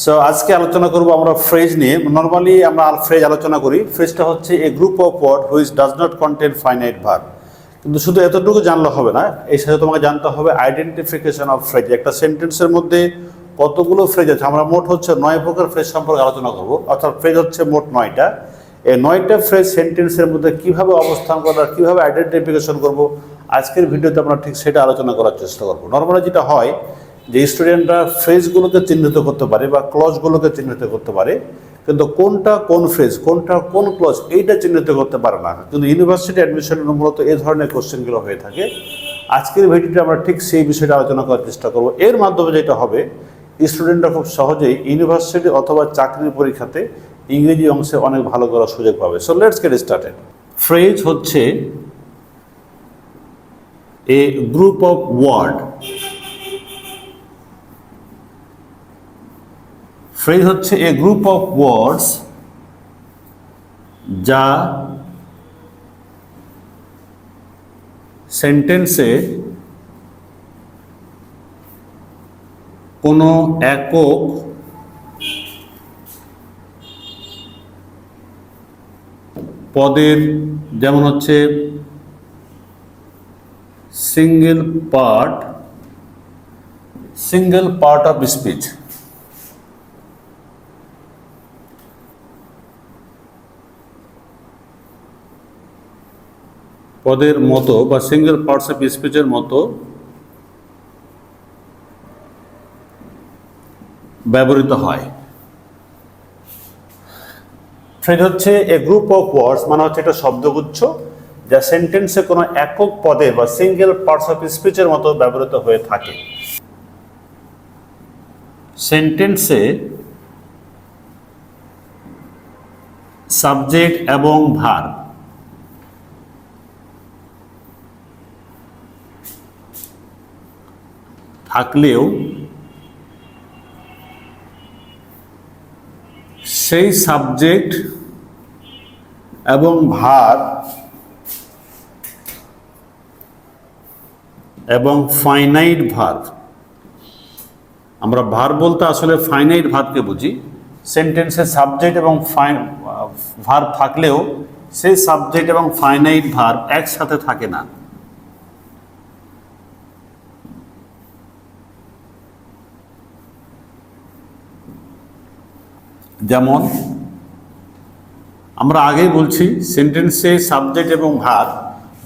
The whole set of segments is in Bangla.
সো আজকে আলোচনা করব আমরা ফ্রেজ নিয়ে। নরমালি আমরা ফ্রেজ আলোচনা করি। ফ্রেজটা হচ্ছে a group of word which does not contain finite verb. কিন্তু শুধু এতটুকু জানলে হবে না, এর সাথে তোমাকে জানতে হবে আইডেন্টিফিকেশন অফ ফ্রেজ। একটা সেন্টেন্সের মধ্যে কতগুলো ফ্রেজ আছে, আমরা মোট হচ্ছে 9 প্রকার ফ্রেজ সম্পর্কে আলোচনা করব। অর্থাৎ ফ্রেজ হচ্ছে মোট 9টা। এই 9টা ফ্রেজ সেন্টেন্সের মধ্যে কীভাবে অবস্থান করবো আর কীভাবে আইডেন্টিফিকেশন করব, আজকের ভিডিওতে আমরা ঠিক সেটা আলোচনা করার চেষ্টা করবো। নরমালি যেটা হয় যে স্টুডেন্টরা ফ্রেজগুলোকে চিহ্নিত করতে পারে বা ক্লজগুলোকে চিহ্নিত করতে পারে, কিন্তু কোনটা কোন ফ্রেজ, কোনটা কোন ক্লজ, এইটা চিহ্নিত করতে পারে না। কিন্তু ইউনিভার্সিটি অ্যাডমিশনের মূলত এই ধরনের কোশ্চেনগুলো হয়ে থাকে। আজকের ভিডিওতে আমরা ঠিক সেই বিষয়টা আলোচনা করার চেষ্টা করব। এর মাধ্যমে যেটা হবে, স্টুডেন্টরা খুব সহজেই ইউনিভার্সিটি অথবা চাকরির পরীক্ষাতে ইংরেজি অংশে অনেক ভালো করার সুযোগ পাবে। So let's get started. Phrase হচ্ছে a group of word. Phrase হচ্ছে এ গ্রুপ অফ ওয়ার্ডস যা সেন্টেন্সে কোনো একক পদের, যেমন হচ্ছে সিঙ্গেল পার্ট অফ স্পিচ, পদের মতো বা সিঙ্গেল পার্টস অফ স্পিচের মতো ব্যবহৃত হয়। ফ্রেজ হচ্ছে এ গ্রুপ অফ ওয়ার্ডস, মানে হচ্ছে একটা শব্দগুচ্ছ যা সেন্টেন্সে কোনো একক পদে বা সিঙ্গেল পার্টস অফ স্পিচের মতো ব্যবহৃত হয়ে থাকে। সেন্টেন্সে সাবজেক্ট এবং ভার্ব থাকলেও সেই সাবজেক্ট এবং ভার্ব এবং ফাইনাইট ভার্ব, আমরা ভার্ব বলতে আসলে ফাইনাইট ভার্বকে বুঝি। সেন্টেন্সে সাবজেক্ট এবং ভার্ব থাকলেও সেই সাবজেক্ট এবং ফাইনাইট ভার্ব একসাথে থাকে না। যেমন আমরা আগেই বলছি, সেন্টেন্সে সাবজেক্ট এবং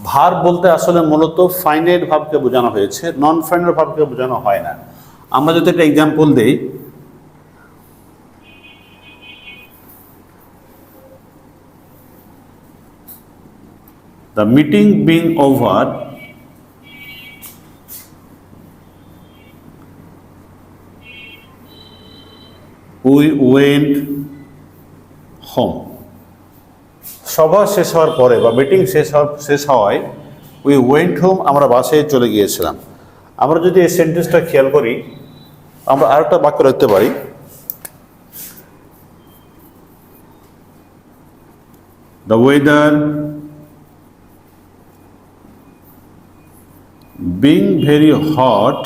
ভার্ব বলতে আসলে মূলত ফাইনাইট ভার্বকে বোঝানো হয়েছে, নন ফাইনাইট ভার্বকে বোঝানো হয় না। আমরা যদি একটা এক্সাম্পল দিই, the meeting being over, we went home. সভা শেষ হওয়ার পরে বা মিটিং শেষ হওয়ায় উই ওয়েন্ট হোম, আমরা বাসায় চলে গিয়েছিলাম। আমরা যদি এই সেন্টেন্সটা খেয়াল করি, আমরা আরেকটা বাক্য রাখতে পারি, the weather being very hot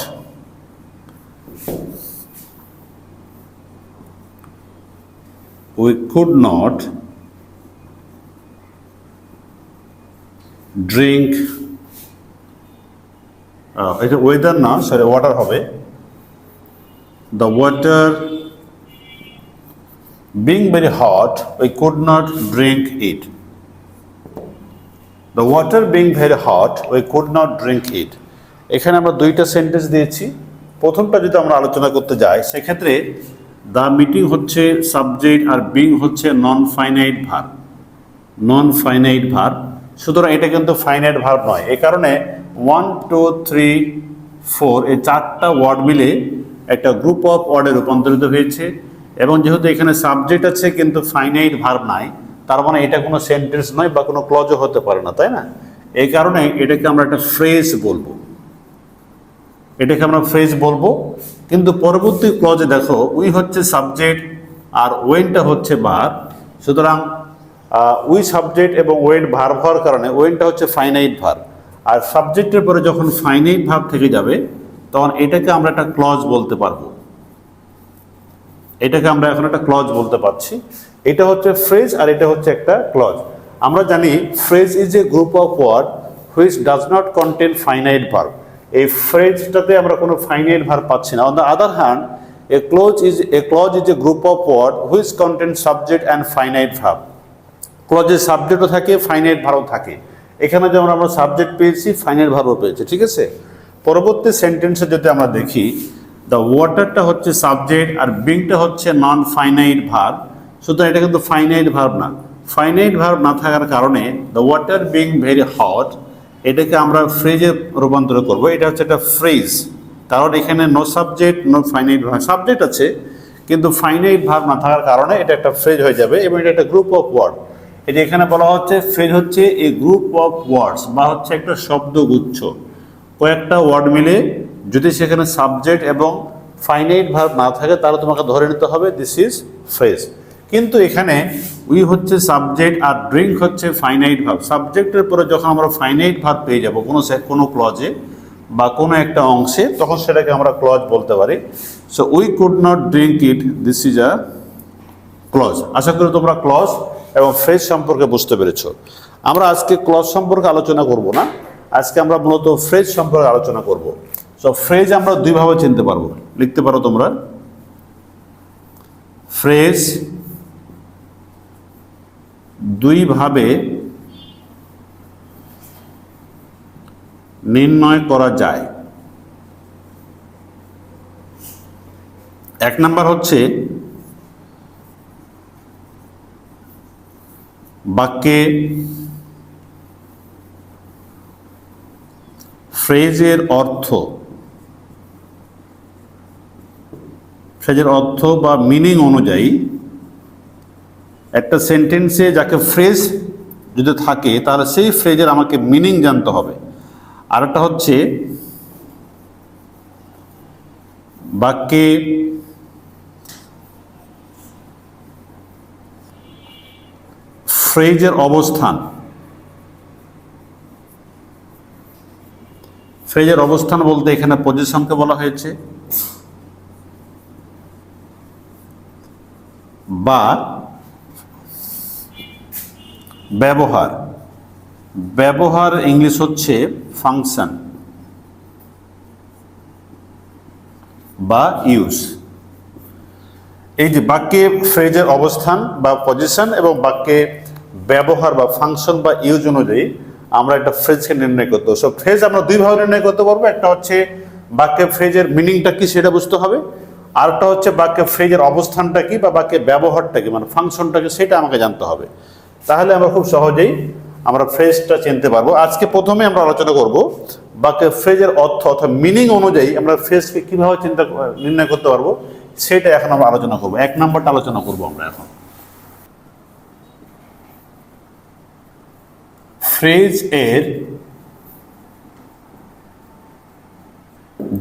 we could not drink, এটা ওয়েদার না, সরি ওয়াটার হবে। The water being very hot we could not drink it. The water being very hot we could not drink it. এখানে আমরা দুইটা সেন্টেন্স দিয়েছি। প্রথমটা যদি আমরা আলোচনা করতে যাই, সেক্ষেত্রে দ্য মিটিং হচ্ছে সাবজেক্ট আর বিং হচ্ছে নন ফাইনাইট ভার্ব। সুতরাং এটা কিন্তু ফাইনাইট ভার্ব নয়। এই কারণে 1, 2, 3, 4 এই 4টা ওয়ার্ড মিলে একটা গ্রুপ অফ ওয়ার্ডে রূপান্তরিত হয়েছে। এবং যেহেতু এখানে সাবজেক্ট আছে কিন্তু ফাইনাইট ভার্ব নাই, তার মানে এটা কোনো সেন্টেন্স নয় বা কোনো ক্লজও হতে পারে না, তাই না? এই কারণে এটাকে আমরা একটা ফ্রেজ বলবো। কিন্তু পরবর্তী ক্লজে দেখো, উই হচ্ছে সাবজেক্ট আর ওয়েনটা হচ্ছে ভার্ব। সুতরাং উই সাবজেক্ট এবং ওয়েন ভার্ব হওয়ার কারণে ওয়েনটা হচ্ছে ফাইনাইট ভার্ব, আর সাবজেক্টের পরে যখন ফাইনাইট ভার্ব থেকে যাবে তখন এটাকে আমরা একটা ক্লজ বলতে পারবো। এটাকে আমরা এখন একটা ক্লজ বলতে পারছি। এটা হচ্ছে ফ্রেজ আর এটা হচ্ছে একটা ক্লজ। আমরা জানি phrase is a group of word which does not contain finite verb. এই ফ্রেজটাতে আমরা কোনো ফাইনাইট ভার্ব পাচ্ছি না। On the other hand a clause is a group of word which contain subject and finite verb. ক্লজের সাবজেক্টও থাকে, ফাইনাইট ভার্বও থাকে। এখানে যেমন আমরা সাবজেক্ট পেয়েছি, ফাইনাইট ভার্বও পেয়েছি, ঠিক আছে। পরবর্তী সেন্টেন্সে যদি আমরা দেখি, দ্য ওয়াটারটা হচ্ছে সাবজেক্ট আর বিংটা হচ্ছে নন ফাইনাইট ভার্ব। সুতরাং এটা কিন্তু ফাইনাইট ভার্ব না। ফাইনাইট ভার্ব না থাকার কারণে the water being very hot, এটাকে আমরা ফ্রেজে রূপান্তর করব। এটা হচ্ছে একটা ফ্রেজ, কারণ এখানে no subject no finite verb. Subject আছে কিন্তু ফাইনাইট ভার্ব না থাকার কারণে এটা একটা ফ্রেজ হয়ে যাবে এবং এটা একটা গ্রুপ অফ ওয়ার্ড। এটা এখানে বলা হচ্ছে ফ্রেজ হচ্ছে এ গ্রুপ অফ ওয়ার্ডস বা হচ্ছে একটা শব্দগুচ্ছ। কয়েকটা ওয়ার্ড মিলে যদি সেখানে সাবজেক্ট এবং ফাইনাইট ভার্ব না থাকে তাহলে তোমাকে ধরে নিতে হবে দিস ইজ ফ্রেজ। কিন্তু এখানে উই হচ্ছে সাবজেক্ট আর ড্রিঙ্ক হচ্ছে ফাইনাইট ভার্ব। সাবজেক্টের পরে যখন আমরা ফাইনাইট ভার্ব পেয়ে যাব কোনো ক্লজে বা কোনো একটা অংশে, তখন সেটাকে আমরা ক্লজ বলতে পারি। So we could not drink it, this is a clause. আশা করি তোমরা ক্লজ এবং ফ্রেজ সম্পর্কে বুঝতে পেরেছ। আমরা আজকে ক্লজ সম্পর্কে আলোচনা করব না, আজকে আমরা মূলত ফ্রেজ সম্পর্কে আলোচনা করব। সো ফ্রেজ আমরা দুইভাবে চিনতে পারবো, লিখতে পারো তোমরা। ফ্রেজ দুইভাবে নির্ণয় করা যায়। এক নাম্বার হচ্ছে বাক্যে ফ্রেজের অর্থ বা মিনিং অনুযায়ী একটা সেন্টেন্সে যাকে ফ্রেজ যদি থাকে তাহলে সেই ফ্রেজের আমাকে মিনিং জানতে হবে। আর একটা হচ্ছে বাক্যে ফ্রেজের অবস্থান, ফ্রেজের অবস্থান বলতে এখানে পজিশনকে বলা হয়েছে, বা ব্যবহার ইংলিশ হচ্ছে ফাংশন বা ইউজ। এই যে বাক্যে ফ্রেজের অবস্থান বা পজিশন এবং বাক্যে ব্যবহার বা ফাংশন বা ইউজ অনুযায়ী আমরা একটা ফ্রেজকে নির্ণয় করতে হবে। সব ফ্রেজ আমরা দুইভাবে নির্ণয় করতে পারবো। একটা হচ্ছে বাক্যে ফ্রেজের মিনিংটা কি সেটা বুঝতে হবে, আরেকটা হচ্ছে বাক্যে ফ্রেজের অবস্থানটা কি বা বাক্যের ব্যবহারটা কি মানে ফাংশনটা কি সেটা আমাকে জানতে হবে। তাহলে আমরা খুব সহজেই আমরা ফ্রেজটা চিনতে পারবো। আজকে প্রথমে আমরা আলোচনা করব বাক্যের ফ্রেজের অর্থ অর্থাৎ মিনিং অনুযায়ী আমরা ফ্রেজকে কিভাবে নির্ণয় করতে পারবো সেটা এখন আমরা আলোচনা করব। এক নাম্বারটা আলোচনা করব আমরা এখন। ফ্রেজ এর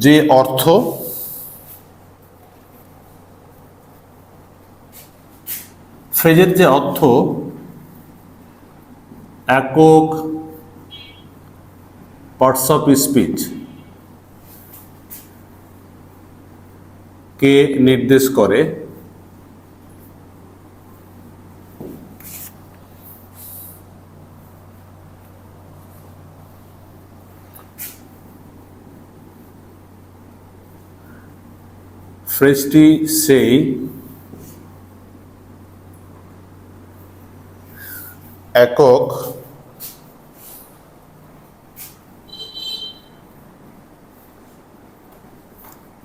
যে অর্থ ফ্রেজের যে অর্থ একক পার্টস অফ স্পিচ কে নির্দেশ করে ফ্রেজটি সেই একক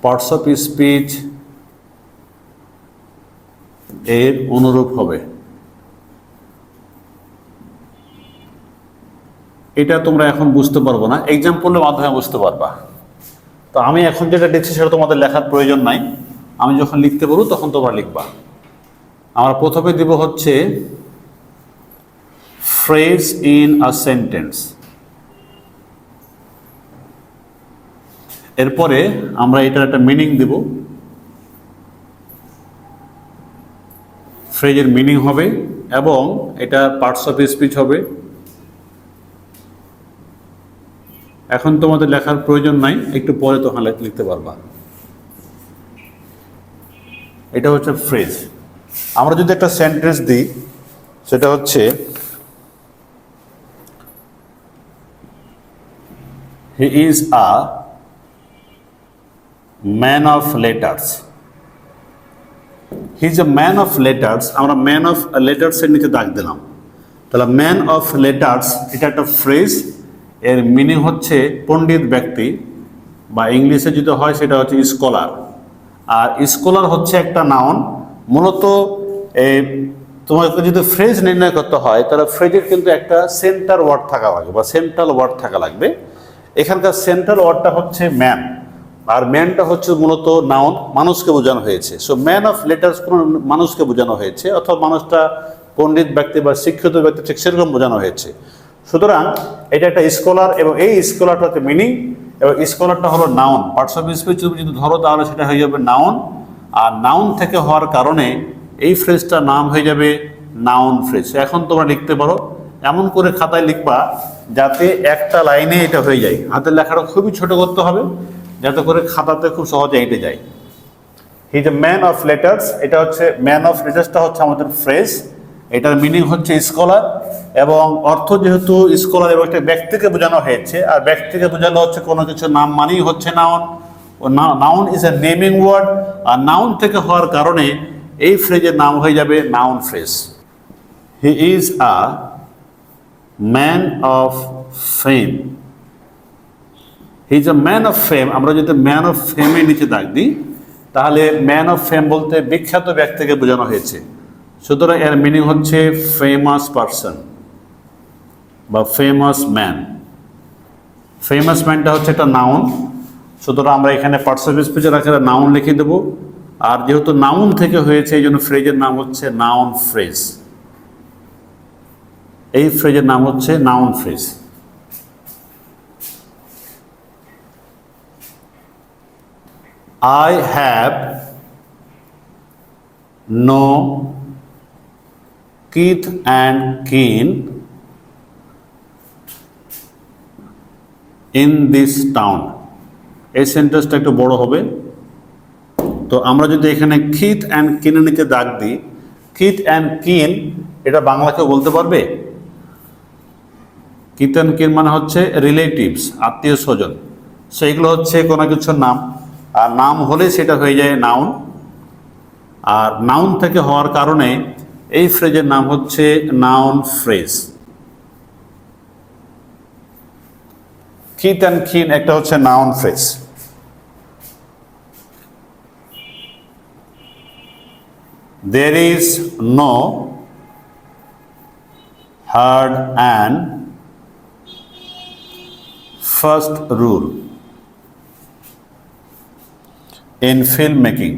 পার্টস অফ স্পিচ এর অনুরূপ হবে। এটা তোমরা এখন বুঝতে পারবো না, এক্সাম্পলের মাধ্যমে বুঝতে পারবা। তো আমি এখন যেটা লিখছি সেটা তোমাদের লেখার প্রয়োজন নাই, আমি যখন লিখতে পারবো তখন তোমরা লিখবা। আমরা প্রথমে দিব হচ্ছে phrase in a sentence, এরপরে আমরা এটার একটা মিনিং দিব, ফ্রেজের মিনিং হবে এবং এটা পার্টস অফ স্পিচ হবে। এখন তোমাদের লেখার প্রয়োজন নাই, একটু পরে তখন লিখতে পারবা। এটা হচ্ছে ফ্রেজ। আমরা যদি একটা সেন্টেন্স দিই, সেটা হচ্ছে হি is a man of letters. He is a man of letters, আমরা ম্যান অফ লেটার্সের নিচে দাগ দিলাম। তাহলে ম্যান অফ লেটার্স এটা একটা ফ্রেজ, এর মিনিং হচ্ছে পণ্ডিত ব্যক্তি, বা ইংলিশে যদি হয় সেটা হচ্ছে স্কলার। আর স্কলার হচ্ছে একটা নাউন। মূলত তোমাকে যদি ফ্রেজ নির্ণয় করতে হয় তাহলে ফ্রেজের কিন্তু একটা সেন্টার ওয়ার্ড থাকা লাগবে বা সেন্ট্রাল ওয়ার্ড থাকা লাগবে। এখানকার সেন্ট্রাল ওয়ার্ডটা হচ্ছে ম্যান, আর ম্যানটা হচ্ছে মূলত নাউন, মানুষকে বোঝানো হয়েছে। সো ম্যান অফ লেটার্স কোনো মানুষকে বোঝানো হয়েছে, অথবা মানুষটা পণ্ডিত ব্যক্তি বা শিক্ষিত ব্যক্তি, ঠিক সেরকম বোঝানো হয়েছে। সুতরাং এটা একটা স্কলার, এবং এই স্কলারটা হচ্ছে মিনিং, এবং স্কলারটা হলো নাউন। পার্টস অফ স্পিচ যদি ধরো তাহলে সেটা হয়ে যাবে নাউন, আর নাউন থেকে হওয়ার কারণে এই ফ্রেজটার নাম হয়ে যাবে নাউন ফ্রেজ। এখন তোমরা লিখতে পারো, এমন করে খাতায় লিখবা যাতে একটা লাইনে এটা হয়ে যায়। হাতের লেখাটা খুবই ছোট করতে হবে যাতে করে খাতাতে খুব সহজে এঁটে যায়। He is a man of letters, এটা হচ্ছে ম্যান অফ লেটার্সটা হচ্ছে আমাদের ফ্রেজ, এটার মিনিং হচ্ছে স্কলার, এবং অর্থ যেহেতু স্কলার এবং একটা ব্যক্তিকে বোঝানো হয়েছে, আর ব্যক্তিকে বোঝানো হচ্ছে কোনো কিছু নাম মানেই হচ্ছে noun. Noun is a naming word, আর নাউন থেকে হওয়ার কারণে এই ফ্রেজের নাম হয়ে যাবে noun phrase. He is a man of fame. He is a man of fame, আমরা যদি ম্যান অফ ফেমের নিচে দাগ দিই তাহলে ম্যান অফ ফেম বলতে বিখ্যাত ব্যক্তিকে বোঝানো হয়েছে। সুতরাং এর মিনিং হচ্ছে ফেমাস পারসন বা ফেমাস ম্যান। ফেমাস ম্যানটা হচ্ছে একটা নাউন, সুতরাং আমরা এখানে পার্টস অফ স্পিচের আকারে নাউন লিখে দেবো। আর যেহেতু নাউন থেকে হয়েছে এই জন্য ফ্রেজের নাম হচ্ছে নাউন ফ্রেজ। এই ফ্রেজের নাম হচ্ছে noun phrase. I have no kith and kin in this town. এই সেন্টেন্সটা একটু বড় হবে, তো আমরা যদি এখানে খিত অ্যান্ড কিনের নিচে দাগ দিই, খিত অ্যান্ড কিন এটা বাংলা কেউ বলতে পারবে? কিত অ্যান্ড কিন মানে হচ্ছে রিলেটিভস, আত্মীয় স্বজন। সেইগুলো হচ্ছে কোনো কিছুর নাম, আর নাম হলে সেটা হয়ে যায় নাউন, আর নাউন থেকে হওয়ার কারণে এই ফ্রেজের নাম হচ্ছে নাউন ফ্রেজ। কিত অ্যান্ড কিন একটা হচ্ছে noun phrase. There is no hard and fast rule in filmmaking.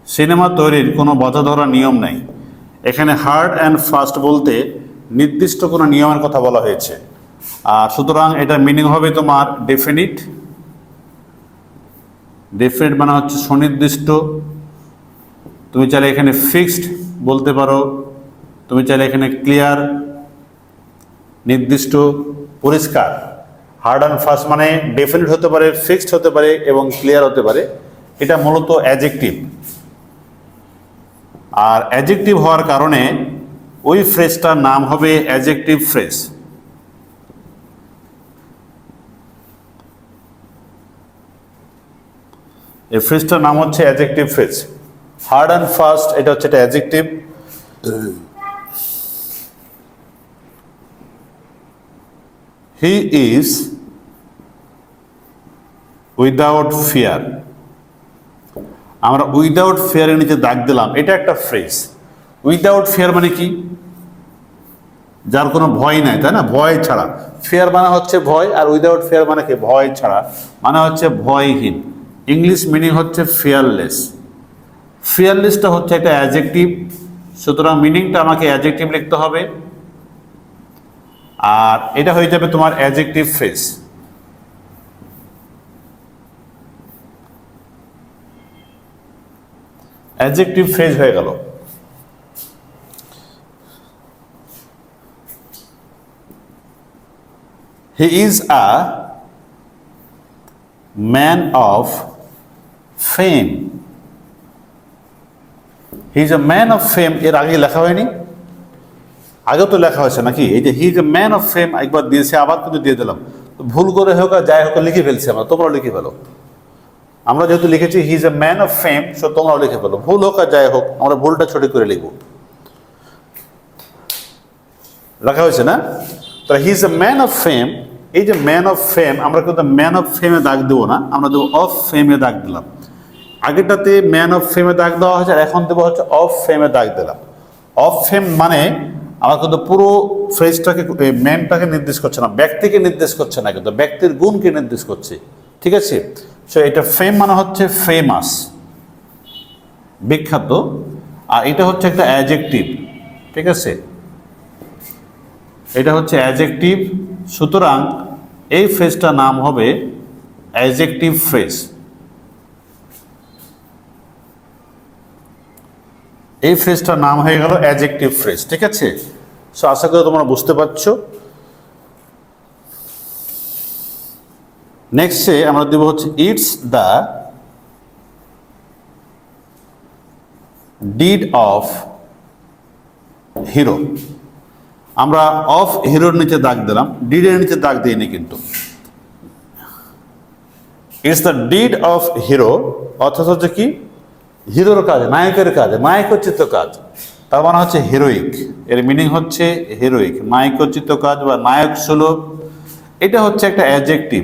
Cinema তৈরির কোনো বাধা ধরা নিয়ম নাই। এখানে হার্ড অ্যান্ড ফাস্ট বলতে নির্দিষ্ট কোনো নিয়মের কথা বলা হয়েছে, আর সুতরাং এটার মিনিং হবে তোমার ডেফিনিট। ডেফিনিট মানে হচ্ছে সুনির্দিষ্ট। তুমি চাইলে এখানে ফিক্সড বলতে পারো, তুমি চাইলে এখানে ক্লিয়ার, নির্দিষ্ট, পরিষ্কার। হার্ড অ্যান্ড ফাস্ট মানে ডেফিনিট হতে পারে, ফিক্সড হতে পারে এবং ক্লিয়ার হতে পারে। এটা মূলত অ্যাডজেক্টিভ, আর অ্যাডজেক্টিভ হওয়ার কারণে ওই ফ্রেজটার নাম হবে অ্যাডজেক্টিভ ফ্রেজ। এই ফ্রেজটার নাম হচ্ছে adjective phrase. Hard and fast এটা হচ্ছে একটা adjective. He is without fear, আমরা উইদাউট ফিয়ারের নিচে দাগ দিলাম, এটা একটা ফ্রেজ। উইদাউট ফিয়ার মানে কি? যার কোনো ভয় নাই, তাই না? ভয় ছাড়া। ফিয়ার মানে হচ্ছে ভয়, আর উইদাউট ফিয়ার মানে কি? ভয় ছাড়া, মানে হচ্ছে ভয়হীন। ইংলিশ মিনিং হচ্ছে ফিয়ারলেস। ফিয়ারলেসটা হচ্ছে একটা অ্যাডজেক্টিভ, সুতরাং মিনিংটা আমাকে অ্যাডজেক্টিভ লিখতে হবে, আর এটা হয়ে যাবে তোমার অ্যাডজেক্টিভ ফ্রেজ। অ্যাডজেক্টিভ ফ্রেজ হয়ে গেল। হি is a man of fame. He is a man of ফেম এর আগে লেখা হয়নি? আগেও তো লেখা হয়েছে নাকি? এই যে he is a man of ফেম একবার দিয়েছে, আবার কিন্তু দিয়ে দিলাম। ভুল করে হোক আর যাই হোক লিখে ফেলছি আমরা, তোমরাও লিখে ফেলো। আমরা যেহেতু লিখেছি he is a man of fame, so তোমরাও লিখে ফেলো। ভুল হোক আর যাই হোক আমরা ভুলটা ছোট করে লিখবো। লেখা হয়েছে না? তো he is a man of ফেম, এই যে ম্যান অফ ফেম, আমরা কিন্তু ম্যান অফ ফেমে দাগ দেবো না, আমরা দেবো অফ ফেমে দাগ দিলাম। আগেরটাতে ম্যান অফ ফেমে দাগ দেওয়া হয়েছে, আর এখন দেবো হচ্ছে অফ ফেমে দাগ দিলাম। অফ ফেম মানে আমার কিন্তু পুরো ফ্রেজটাকে, ম্যানটাকে নির্দেশ করছে না, ব্যক্তিকে নির্দেশ করছে না, কিন্তু ব্যক্তির গুণকে নির্দেশ করছে। ঠিক আছে? সো এটা ফেম মানে হচ্ছে ফেমাস, বিখ্যাত, আর এটা হচ্ছে একটা অ্যাডজেক্টিভ। ঠিক আছে? এটা হচ্ছে অ্যাডজেক্টিভ, সুতরাং এই ফ্রেজটার নাম হবে অ্যাডজেক্টিভ ফ্রেজ। এই ফ্রেজটার নাম হয়ে গেল অ্যাডজেক্টিভ ফ্রেজ। ঠিক আছে? সো আশা করি তোমরা বুঝতে পারছো। নেক্সটে আমরা দেব হচ্ছে it's the did of hero. আমরা অফ হিরোর নিচে দাগ দিলাম, ডিডের নিচে দাগ দিইনি কিন্তু। It's the did of hero অর্থাৎ হচ্ছে কি, হিরোর কাজ, নায়কের কাজ, নায়কোচিত কাজ, তার মানে হচ্ছে হিরোইক। এর মিনিং হচ্ছে হিরোইক, নায়কোচিত কাজ বা নায়ক সুলভ। এটা হচ্ছে একটা অ্যাডজেক্টিভ,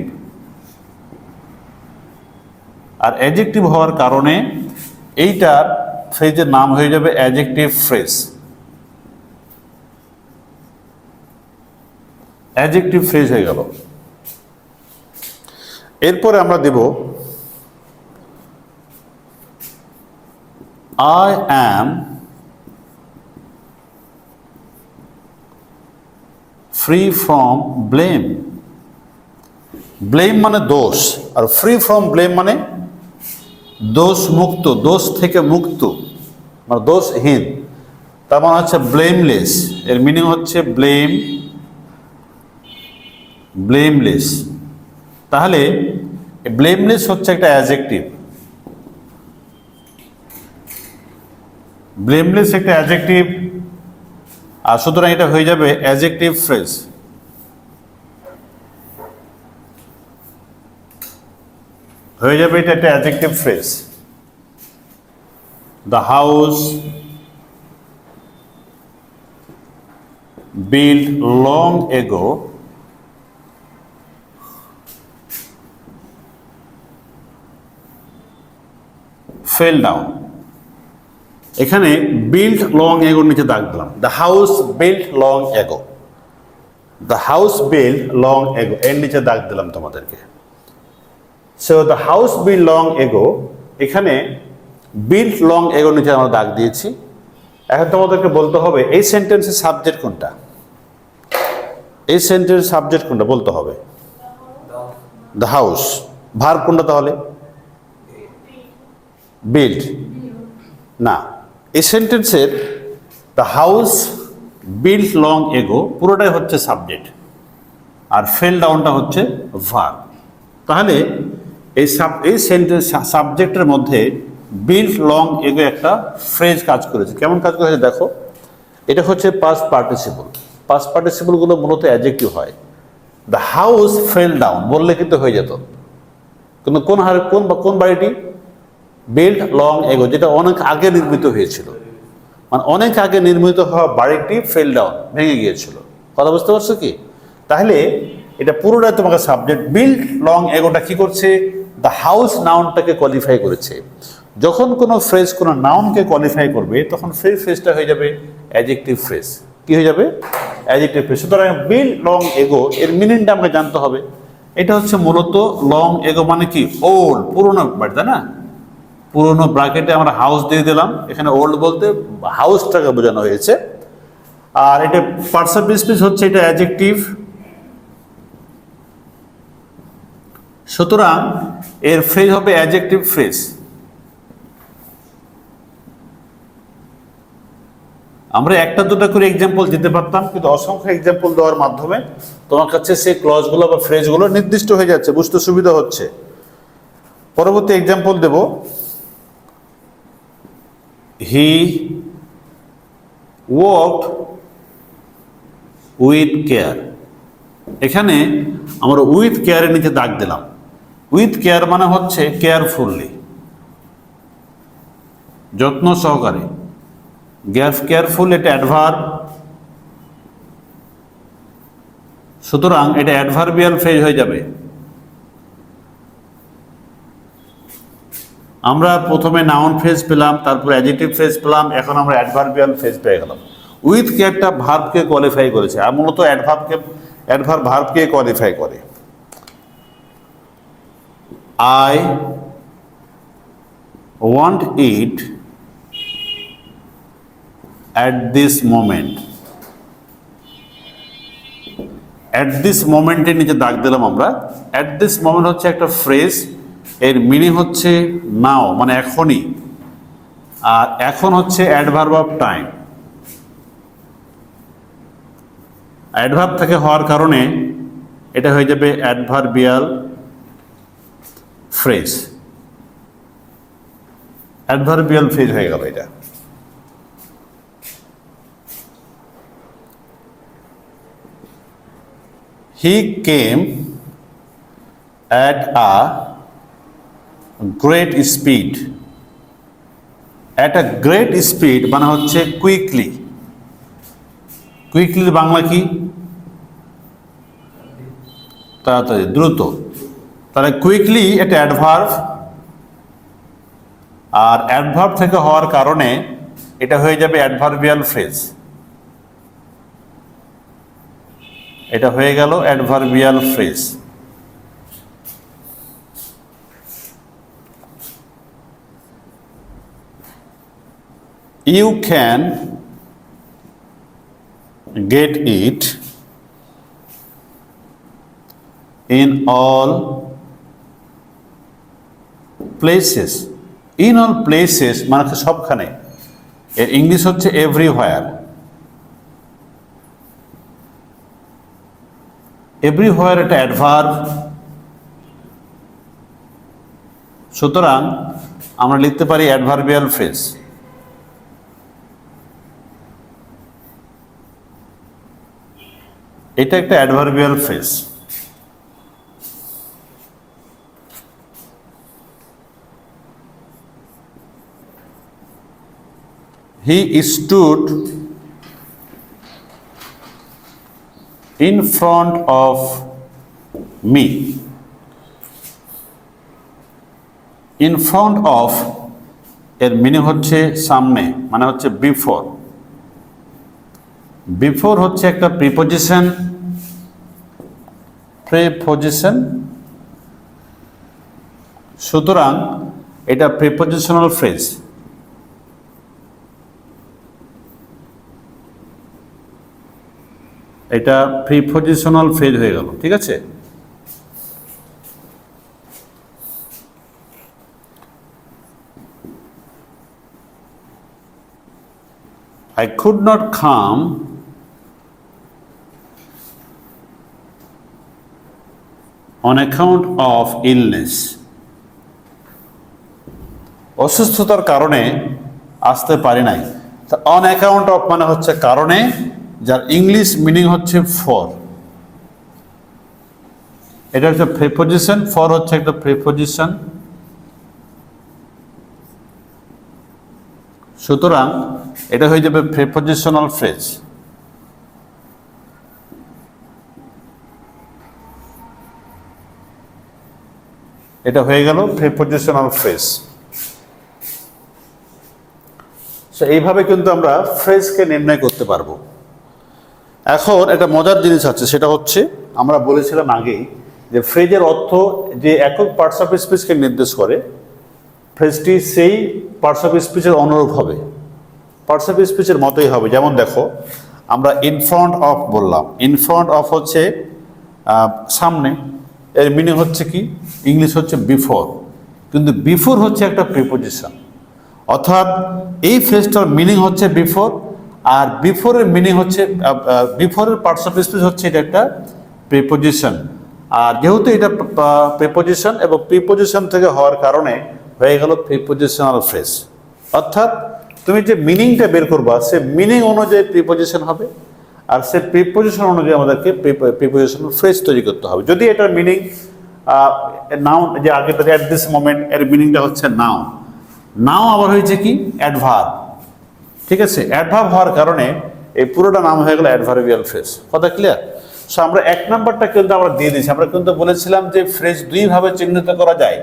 আর অ্যাডজেক্টিভ হওয়ার কারণে এইটার ফ্রেজের নাম হয়ে যাবে অ্যাডজেক্টিভ ফ্রেজ। অ্যাডজেক্টিভ ফ্রেজ হয়ে গেল। এরপরে আমরা দেব I am free from blame। Blame মানে দোষ, আর ফ্রি ফ্রম ব্লেম মানে দোষ মুক্ত, দোষ থেকে মুক্ত, মানে দোষহীন। তার মানে হচ্ছে ব্লেমলেস। এর মিনিং হচ্ছে ব্লেমলেস। তাহলে ব্লেমলেস হচ্ছে একটা অ্যাডজেক্টিভ, ব্লেমলেস একটা অ্যাডজেক্টিভ, আর সুতরাং এটা হয়ে যাবে অ্যাডজেক্টিভ ফ্রেজ। হয়ে যাবে এটা একটা adjective phrase. The house built long ago fell down। এখানে বিল্ড লং এগোর নিচে দাগ দিলাম, the house build long ago, the house build long ago এর নিচে দাগ দিলাম তোমাদেরকে। So the house build long ago, এখানে বিল্ড লং এগোর নিচে আমরা দাগ দিয়েছি। এখন তোমাদেরকে বলতে হবে এই সেন্টেন্সের সাবজেক্ট কোনটা, এই সেন্টেন্সের সাবজেক্ট কোনটা বলতে হবে। দ্য হাউস, ভার্ব কোনটা তাহলে? বিল্ড না, এই সেন্টেন্সের the house build long ago পুরোটাই হচ্ছে সাবজেক্ট, আর ফেল ডাউনটা হচ্ছে ভার্ব। তাহলে এই সেন্টেন্স সাবজেক্টের মধ্যে বিল্ড লং এগো একটা ফ্রেজ কাজ করেছে। কেমন কাজ করেছে দেখো, এটা হচ্ছে পাস্ট পার্টিসিপল। পাস্ট পার্টিসিপলগুলো মূলত অ্যাডজেক্টিভ হয়। দ্য হাউস ফেল ডাউন বললে কিন্তু হয়ে যেত, কিন্তু কোন বাড়িটি? বিল্ড লং এগো, যেটা অনেক আগে নির্মিত হয়েছিল, মানে অনেক আগে নির্মিত হওয়া বাড়িটি ফেল ডাউন, ভেঙে গিয়েছিল। কথা বুঝতে পারছো কি? তাহলে এটা পুরোটাই তোমাকে সাবজেক্ট। বিল্ড লং এগোটা কি করছে? দ্য হাউস নাউনটাকে কোয়ালিফাই করেছে। যখন কোনো ফ্রেজ কোনো নাউনকে কোয়ালিফাই করবে তখন সেই ফ্রেজটা হয়ে যাবে অ্যাডজেক্টিভ ফ্রেজ। কি হয়ে যাবে? Adjective phrase. সুতরাং বিল্ড লং এগো এর মিনিংটা আমাকে জানতে হবে। এটা হচ্ছে মূলত লং এগো মানে কি? ওল্ড, পুরোনো বাড়ি, তাই না? পুরোনো ব্র্যাকেটে আমরা হাউস দিয়ে দিলাম, এখানে ওল্ড বলতে হাউসটাকে বোঝানো হয়েছে। আর এটা পার্টস অফ স্পিচ হচ্ছে এটা অ্যাডজেক্টিভ। সুতরাং এর ফ্রেজ হবে অ্যাডজেক্টিভ ফ্রেজ। আমরা একটা দুটা করে এক্সাম্পল দিতে পারতাম, কিন্তু অসংখ্য এক্সাম্পল দেওয়ার মাধ্যমে তোমার কাছে সেই ক্লজগুলো বা ফ্রেজগুলো নির্দিষ্ট হয়ে যাচ্ছে, বুঝতে সুবিধা হচ্ছে। পরবর্তী এক্সাম্পল দেব, হি ওয়ার্কড উইথ কেয়ার। এখানে আমরা উইথ কেয়ারের নিচে দাগ দিলাম। উইথ কেয়ার মানে হচ্ছে কেয়ারফুললি, যত্ন সহকারে। কেয়ারফুল এটা অ্যাডভার্ব, সুতরাং এটা অ্যাডভার্বিয়াল ফ্রেজ হয়ে যাবে। আমরা প্রথমে নাউন ফ্রেজ পেলাম, তারপর অ্যাডজেক্টিভ ফ্রেজ পেলাম, এখন আমরা অ্যাডভার্বিয়াল ফ্রেজ পেয়ে গেলাম। উইথ কেয়ারটা ভার্বকে কোয়ালিফাই করেছে, আর মূলত অ্যাডভার্ব ভার্বকে কোয়ালিফাই করে। I want it at this moment. At this মোমেন্টের নিচে দাগ দিলাম আমরা। অ্যাট দিস মোমেন্ট হচ্ছে একটা ফ্রেজ, এর মিনিং হচ্ছে নাও মানে এখনই, আর এখন হচ্ছে অ্যাডভার্ব অফ টাইম। অ্যাডভার্ব থেকে হওয়ার কারণে এটা হয়ে যাবে অ্যাডভার্বিয়াল ফ্রেজ। অ্যাডভার্বিয়াল ফ্রেজ হয়ে গেল এটা। He came at a great speed. At a great speed মানে হচ্ছে কুইকলি। কুইকলির বাংলা কি? তাড়াতাড়ি, দ্রুত। তাহলে কুইকলি এটা অ্যাডভার্ব, আর অ্যাডভার্ব থেকে হওয়ার কারণে এটা হয়ে যাবে অ্যাডভার্বিয়াল ফ্রেজ। এটা হয়ে গেল adverbial phrase. You can get it in all places. In all places মানে হচ্ছে সবখানে, এর ইংলিশ হচ্ছে এভরিহোয়ার। এভরিহোয়ার এটা অ্যাডভার্ব, সুতরাং আমরা লিখতে পারি অ্যাডভার্বিয়াল ফ্রেজ। এটা একটা adverbial phrase. He stood in front of me. In front of এর মিনিং হচ্ছে সামনে, মানে হচ্ছে বিফোর। বিফোর হচ্ছে একটা প্রিপোজিশন, সুতরাং এটা প্রিপোজিশনাল ফ্রেজ। এটা প্রিপোজিশনাল ফ্রেজ হয়ে গেল, ঠিক আছে। I could not come on account of illness. অসুস্থতার কারণে আসতে পারি নাই। অন অ্যাকাউন্ট অফ মানে হচ্ছে কারণে, যার ইংলিশ মিনিং হচ্ছে ফর। এটা হচ্ছে প্রিপোজিশন, ফর হচ্ছে একটা প্রিপোজিশন, সুতরাং এটা হয়ে যাবে প্রিপোজিশনাল ফ্রেজ। এটা হয়ে গেল প্রিপোজিশনাল ফ্রেজ। এইভাবে কিন্তু আমরা ফ্রেজকে নির্ণয় করতে পারবো। এখন একটা মজার জিনিস আছে, সেটা হচ্ছে আমরা বলেছিলাম আগেই যে ফ্রেজের অর্থ যে একক পার্টস অফ স্পিচকে নির্দেশ করে, ফ্রেজটি সেই পার্টস অফ স্পিচের অনুরূপ হবে, পার্টস অফ স্পিচের মতোই হবে। যেমন দেখো, আমরা ইন ফ্রন্ট অফ বললাম। ইন ফ্রন্ট অফ হচ্ছে সামনে, এর মিনিং হচ্ছে কি? ইংলিশ হচ্ছে বিফোর, কিন্তু বিফোর হচ্ছে একটা প্রিপোজিশন, অর্থাৎ এই ফ্রেজটার মিনিং হচ্ছে বিফোর, আর বিফোরের মিনিং হচ্ছে বিফোরের পার্টস অফ স্পিচ হচ্ছে এটা একটা প্রিপোজিশন, আর যেহেতু এটা প্রিপোজিশন এবং প্রিপোজিশন থেকে হওয়ার কারণে হয়ে গেল প্রিপোজিশনাল ফ্রেজ, অর্থাৎ তুমি যে মিনিংটা বের করবা সে মিনিং অনুযায়ী প্রিপোজিশন হবে, আর সে প্রিপোজিশন অনুযায়ী আমাদেরকে প্রিপোজিশনাল ফ্রেজ তৈরি করতে হবে। যদি এটার মিনিং নাউন, যে আগেটা অ্যাট দিস মোমেন্ট, এর মিনিংটা হচ্ছে নাউন, নাও আবার হয়েছে কি অ্যাডভার্ব, ঠিক আছে? অ্যাডভার্ব হওয়ার কারণে এই পুরোটা নাম হয়ে গেল অ্যাডভার্বিয়াল ফ্রেজ। কথা ক্লিয়ার? সো আমরা 1 নাম্বারটা কিন্তু আমরা দিয়ে দিয়েছি। আমরা কিন্তু বলেছিলাম যে ফ্রেজ দুইভাবে চিহ্নিত করা যায়,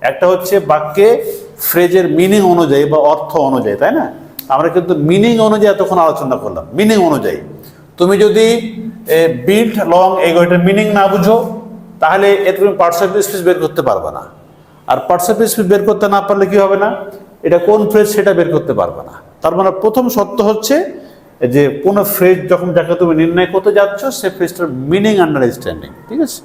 একটা হচ্ছে বাক্যে ফ্রেজের মিনিং অনুযায়ী বা অর্থ অনুযায়ী, তাই না? আমরা কিন্তু মিনিং অনুযায়ী এতক্ষণ আলোচনা করলাম। মিনিং অনুযায়ী তুমি যদি বিল্ড লং এটার মিনিং না বুঝো, তাহলে তুমি পার্টস অফ স্পিচ বের করতে পারবে না। আর পার্টস অফ স্পিচ বের করতে না পারলে কি হবে না, এটা কোন ফ্রেজ সেটা বের করতে পারবে না। তার মানে প্রথম সত্য হচ্ছে যে কোনো ফ্রেজ যখন যাকে তুমি নির্ণয় করতে যাচ্ছ সে ফ্রেজটার মিনিং আন্ডারস্ট্যান্ডিং, ঠিক আছে?